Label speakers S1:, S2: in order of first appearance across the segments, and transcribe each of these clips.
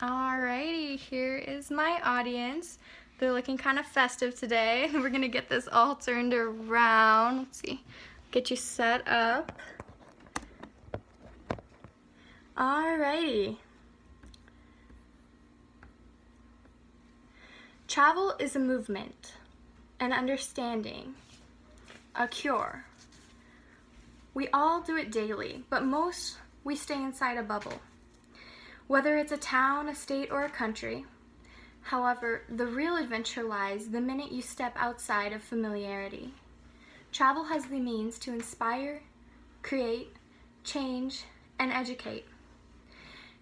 S1: Alrighty, here is my audience. They're looking kind of festive today. We're gonna get this all turned around. Let's see, get you set up. Alrighty. Travel is a movement, an understanding, a cure. We all do it daily, but most we stay inside a bubble. Whether it's a town, a state, or a country. However, the real adventure lies the minute you step outside of familiarity. Travel has the means to inspire, create, change, and educate.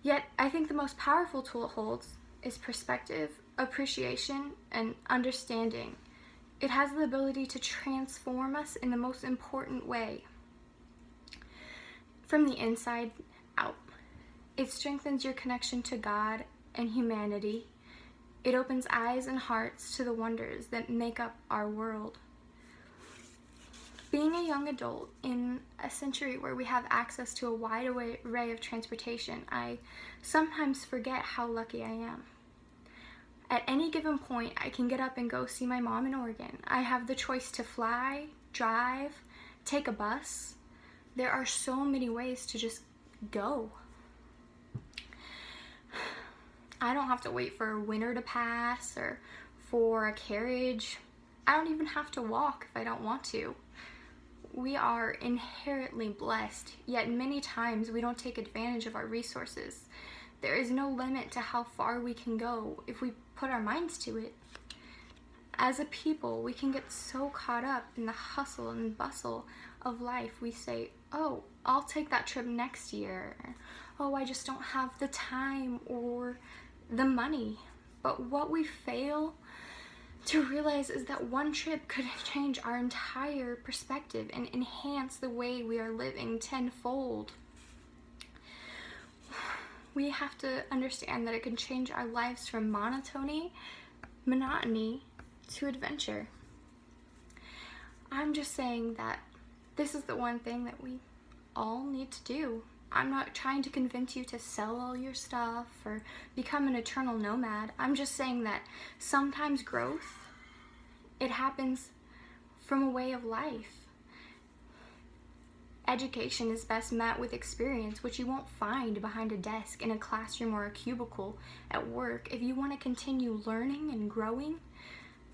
S1: Yet, I think the most powerful tool it holds is perspective, appreciation, and understanding. It has the ability to transform us in the most important way. From the inside out. It strengthens your connection to God and humanity. It opens eyes and hearts to the wonders that make up our world. Being a young adult in a century where we have access to a wide array of transportation, I sometimes forget how lucky I am. At any given point, I can get up and go see my mom in Oregon. I have the choice to fly, drive, take a bus. There are so many ways to just go. I don't have to wait for winter to pass or for a carriage. I don't even have to walk if I don't want to. We are inherently blessed, yet many times we don't take advantage of our resources. There is no limit to how far we can go if we put our minds to it. As a people, we can get so caught up in the hustle and bustle of life, we say, oh, I'll take that trip next year. Oh, I just don't have the time or the money. But what we fail to realize is that one trip could change our entire perspective and enhance the way we are living tenfold. We have to understand that it can change our lives from monotony to adventure. I'm just saying that this is the one thing that we all need to do. I'm not trying to convince you to sell all your stuff or become an eternal nomad. I'm just saying that sometimes growth, it happens from a way of life. Education is best met with experience, which you won't find behind a desk in a classroom or a cubicle at work. If you want to continue learning and growing,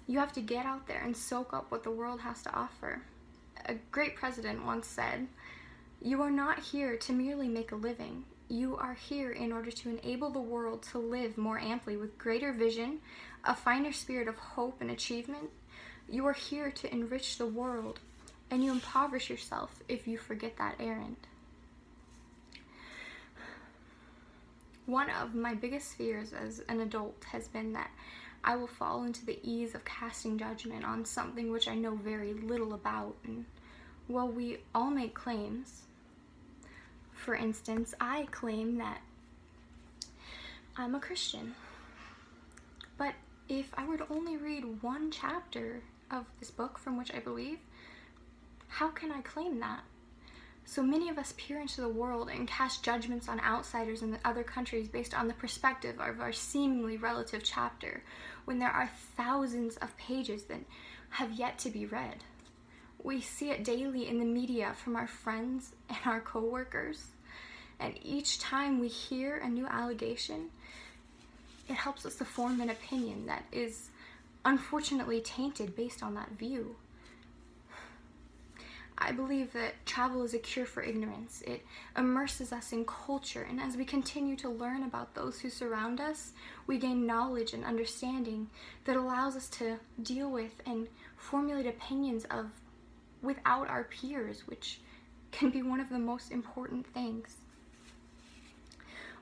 S1: you have to get out there and soak up what the world has to offer. A great president once said, "You are not here to merely make a living. You are here in order to enable the world to live more amply with greater vision, a finer spirit of hope and achievement. You are here to enrich the world, and you impoverish yourself if you forget that errand." One of my biggest fears as an adult has been that I will fall into the ease of casting judgment on something which I know very little about. And while we all make claims, for instance, I claim that I'm a Christian. But if I were to only read one chapter of this book from which I believe, how can I claim that? So many of us peer into the world and cast judgments on outsiders in other countries based on the perspective of our seemingly relative chapter, when there are thousands of pages that have yet to be read. We see it daily in the media from our friends and our coworkers, and each time we hear a new allegation, it helps us to form an opinion that is unfortunately tainted based on that view. I believe that travel is a cure for ignorance. It immerses us in culture, and as we continue to learn about those who surround us, we gain knowledge and understanding that allows us to deal with and formulate opinions without our peers, which can be one of the most important things.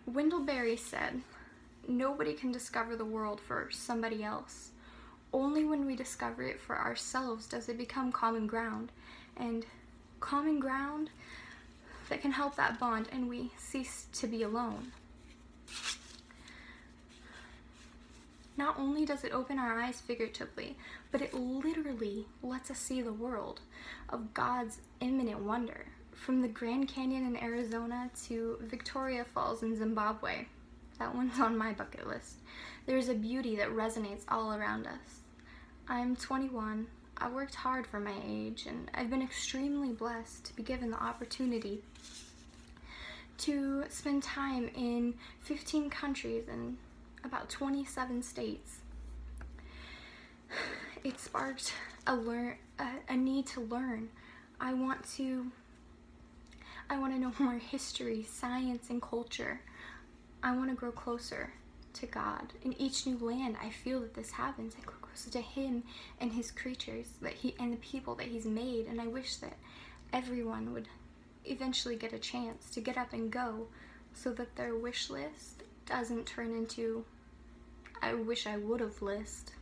S1: Wendell Berry said, "Nobody can discover the world for somebody else. Only when we discover it for ourselves does it become common ground, and common ground that can help that bond, and we cease to be alone." Not only does it open our eyes figuratively, but it literally lets us see the world of God's imminent wonder, from the Grand Canyon in Arizona to Victoria Falls in Zimbabwe. That one's on my bucket list. There's a beauty that resonates all around us. I'm 21. I worked hard for my age, and I've been extremely blessed to be given the opportunity to spend time in 15 countries and about 27 states. It sparked a need to learn. I want to know more history, science, and culture. I want to grow closer to God. In each new land, I feel that this happens. I grow closer to Him and His creatures and the people that He's made. And I wish that everyone would eventually get a chance to get up and go, so that their wish list doesn't turn into "I wish I would have" list.